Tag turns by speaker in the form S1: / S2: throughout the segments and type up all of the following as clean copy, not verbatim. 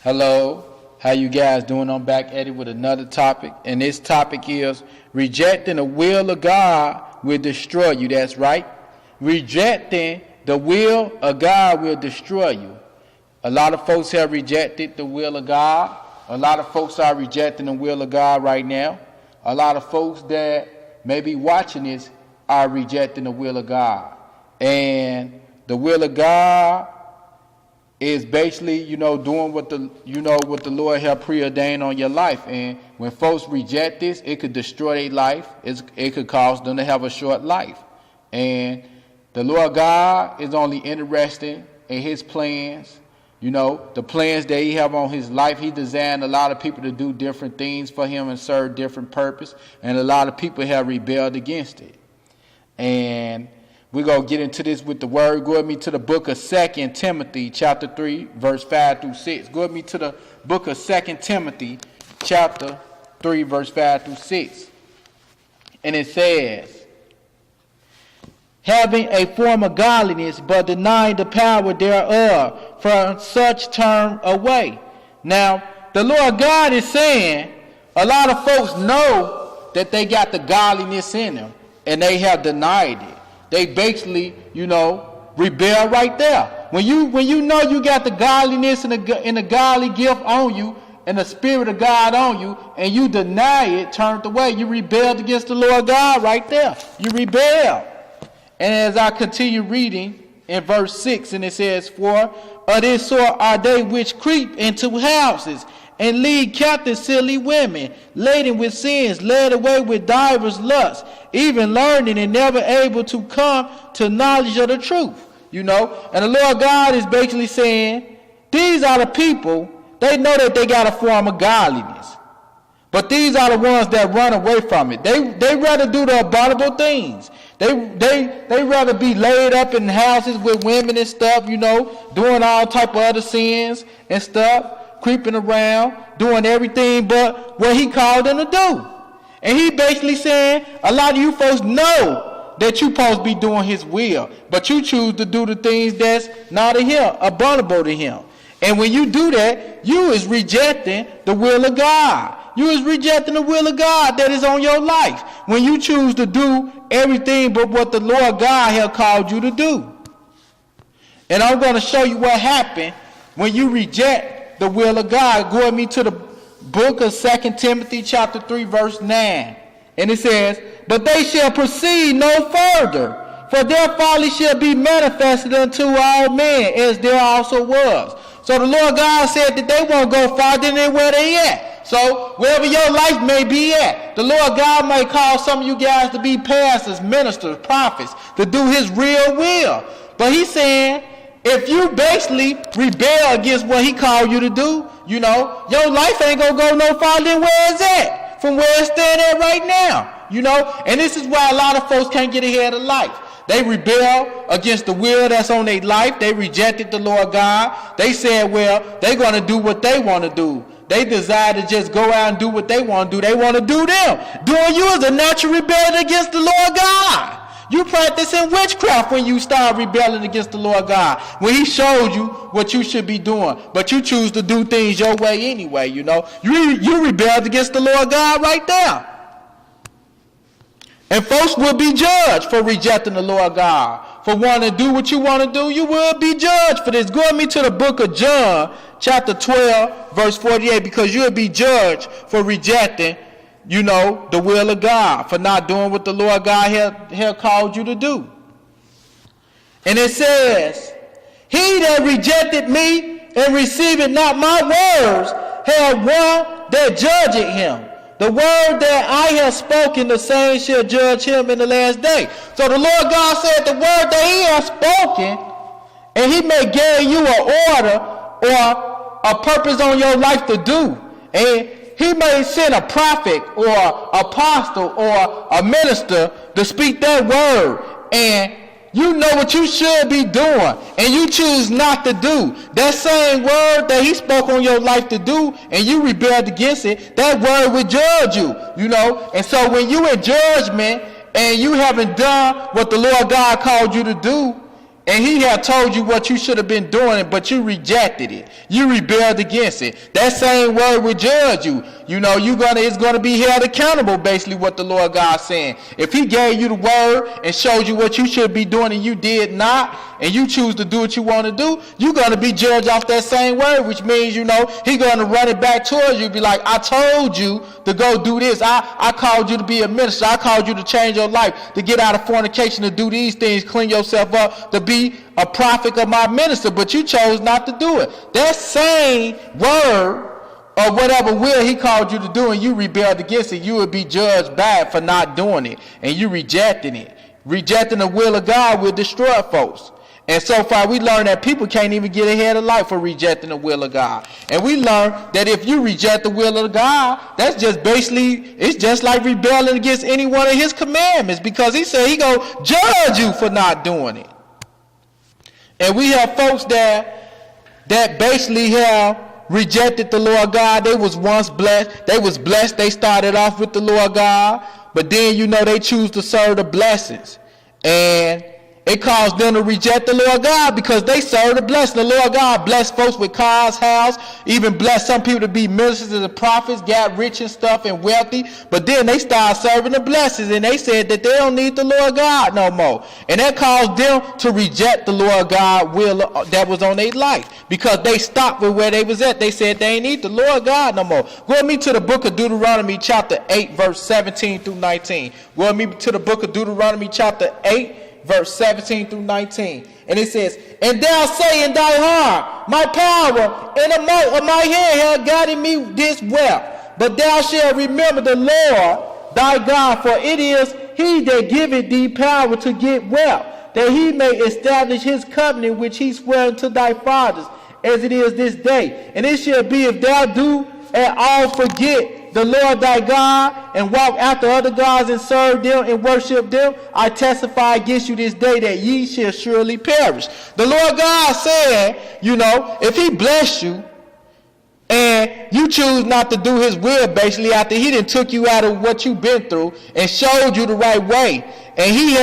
S1: Hello, how you guys doing? I'm back at it with another topic, and this topic is rejecting the will of God will destroy you. That's right. Rejecting the will of God will destroy you. A lot of folks have rejected the will of God. A lot of folks are rejecting the will of God right now. A lot of folks that may be watching this are rejecting the will of God. And the will of God is basically, doing what the Lord have preordained on your life. And when folks reject this, it could destroy their life. It could cause them to have a short life. And the Lord God is only interested in his plans. The plans that he have on his life. He designed a lot of people to do different things for him and serve different purpose. And a lot of people have rebelled against it. And we're going to get into this with the word. Go with me to the book of 2 Timothy, chapter 3, verse 5 through 6. Go with me to the book of 2 Timothy, chapter 3, verse 5 through 6. And it says, having a form of godliness, but denying the power thereof, from such turn away. Now, the Lord God is saying, a lot of folks know that they got the godliness in them, and they have denied it. They basically, rebel right there. When you know you got the godliness and the godly gift on you and the Spirit of God on you, and you deny it, turned away, you rebelled against the Lord God right there. You rebel. And as I continue reading in verse 6, and it says, for of this sort are they which creep into houses and lead captive silly women, laden with sins, led away with divers lusts, even learning and never able to come to knowledge of the truth. And the Lord God is basically saying, these are the people, they know that they got a form of godliness. But these are the ones that run away from it. They rather do the abominable things. They rather be laid up in houses with women and stuff, doing all type of other sins and stuff, creeping around, doing everything but what he called them to do. And he basically saying, a lot of you folks know that you supposed to be doing his will, but you choose to do the things that's not of him, abominable to him. And when you do that, you is rejecting the will of God. You is rejecting the will of God that is on your life. When you choose to do everything but what the Lord God has called you to do. And I'm going to show you what happened when you reject the will of God. Go with me to the book of 2 Timothy chapter 3 verse 9. And it says, but they shall proceed no further, for their folly shall be manifested unto all men, as there also was. So the Lord God said that they won't go farther than where they at. So wherever your life may be at, the Lord God may call some of you guys to be pastors, ministers, prophets, to do his real will. But he's saying, if you basically rebel against what he called you to do, your life ain't going to go no farther than where it's at, from where it's standing at right now, And this is why a lot of folks can't get ahead of life. They rebel against the will that's on their life. They rejected the Lord God. They said, well, they're going to do what they want to do. They desire to just go out and do what they want to do. They want to do them. Doing you is a natural rebellion against the Lord God. You practicing witchcraft when you start rebelling against the Lord God. When he showed you what you should be doing. But you choose to do things your way anyway, You rebelled against the Lord God right there. And folks will be judged for rejecting the Lord God. For wanting to do what you want to do, you will be judged for this. Go with me to the book of John, chapter 12, verse 48, because you'll be judged for rejecting, the will of God, for not doing what the Lord God had called you to do. And it says, he that rejected me and received not my words had one that judged him. The word that I have spoken, the same shall judge him in the last day. So the Lord God said the word that he has spoken, and he may give you an order or a purpose on your life to do. And he may send a prophet or apostle or a minister to speak that word. And you know what you should be doing, and you choose not to do. That same word that he spoke on your life to do, and you rebelled against it, that word will judge you, And so when you in judgment, and you haven't done what the Lord God called you to do, and he had told you what you should have been doing, but you rejected it. You rebelled against it. That same word will judge you. You know, it's gonna be held accountable, basically what the Lord God's saying. If he gave you the word and showed you what you should be doing and you did not, and you choose to do what you want to do, you're gonna be judged off that same word, which means, you know, he's gonna run it back towards you, be like, I told you to go do this. I called you to be a minister. I called you to change your life, to get out of fornication, to do these things, clean yourself up, to be a prophet of my minister, but you chose not to do it. That same word or whatever will he called you to do, and you rebelled against it, you would be judged bad for not doing it, and you rejecting it. Rejecting the will of God will destroy folks. And so far we learned that people can't even get ahead of life for rejecting the will of God. And we learned that if you reject the will of God, that's just basically, it's just like rebelling against any one of his commandments, because he said he gonna judge you for not doing it. And we have folks that basically have rejected the Lord God. They was once blessed. They started off with the Lord God, but then, you know, they choose to serve the blessings. And it caused them to reject the Lord God because they serve the blessing. The Lord God blessed folks with cars, house, even blessed some people to be ministers and prophets, got rich and stuff and wealthy. But then they started serving the blessings, and they said that they don't need the Lord God no more. And that caused them to reject the Lord God will that was on their life, because they stopped with where they was at. They said they ain't need the Lord God no more. Go with me to the book of Deuteronomy chapter 8, verse 17 through 19. Go with me to the book of Deuteronomy chapter 8, verse 17 through 19. And it says, and thou say in thy heart, my power and the might of my hand have guided me this wealth. But thou shalt remember the Lord thy God, for it is he that giveth thee power to get wealth, that he may establish his covenant which he sware unto thy fathers, as it is this day. And it shall be, if thou do at all forget the Lord thy God, and walk after other gods and serve them and worship them, I testify against you this day that ye shall surely perish. The Lord God said, you know, if he bless you and you choose not to do his will, basically after he done took you out of what you've been through and showed you the right way, and he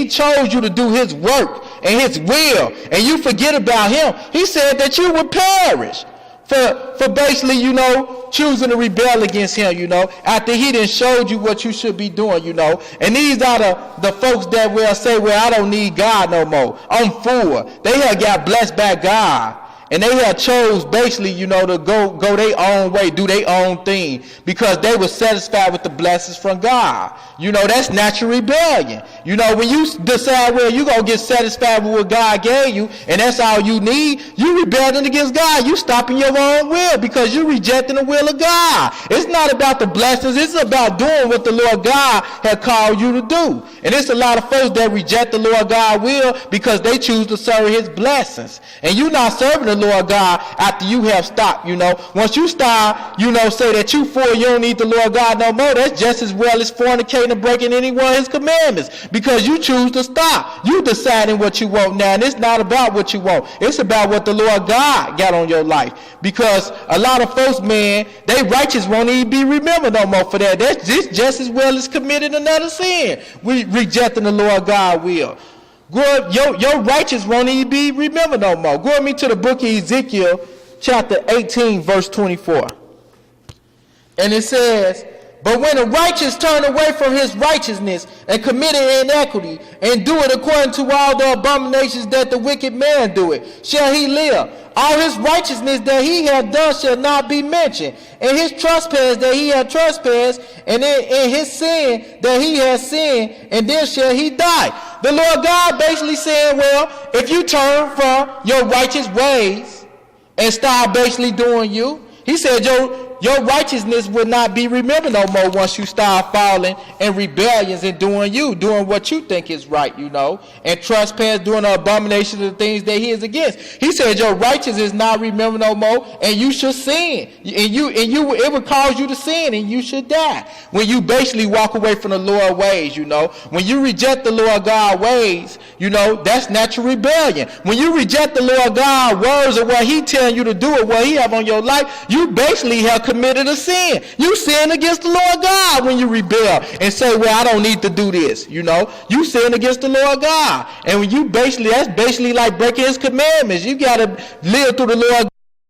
S1: chose you to do his work and his will, and you forget about him, he said that you would perish. For basically, you know, choosing to rebel against him, you know, after he done showed you what you should be doing, you know. And these are the folks that will say, well, I don't need God no more. I'm full. They have got blessed by God. And they had chose basically, you know, to go their own way, do their own thing, because they were satisfied with the blessings from God. You know, that's natural rebellion. You know, when you decide, well, you're going to get satisfied with what God gave you, and that's all you need, you rebelling against God. You stopping your own will because you rejecting the will of God. It's not about the blessings. It's about doing what the Lord God had called you to do. And it's a lot of folks that reject the Lord God will because they choose to serve his blessings. And you're not serving the Lord God after you have stopped, you know. Once you start, you know, say that you full, you don't need the Lord God no more, that's just as well as fornicating and breaking any one of his commandments, because you choose to stop. You deciding what you want now, and it's not about what you want. It's about what the Lord God got on your life, because a lot of folks, man, they righteous won't even be remembered no more for that. That's just as well as committing another sin. We rejecting the Lord God will. Your righteous won't even be remembered no more. Go with me to the book of Ezekiel, chapter 18, verse 24. And it says, but when the righteous turn away from his righteousness and commit inequity and do it according to all the abominations that the wicked man do it, shall he live? All his righteousness that he hath done shall not be mentioned, and his trespass that he hath trespassed, and in his sin that he has sinned, and then shall he die. The Lord God basically saying, well, if you turn from your righteous ways and start basically doing you, he said your righteousness will not be remembered no more once you start falling in rebellions and doing what you think is right, you know, and trespass, doing the abomination of the things that he is against. He said your righteousness is not remembered no more, and you should sin, and it would cause you to sin, and you should die when you basically walk away from the Lord ways, you know. When you reject the Lord God ways, you know, that's natural rebellion. When you reject the Lord God words or what he telling you to do or what he have on your life, you basically have committed a sin. You sin against the Lord God when you rebel and say, well, I don't need to do this. You know, you sin against the Lord God. And when you that's basically like breaking his commandments. You got to live through the Lord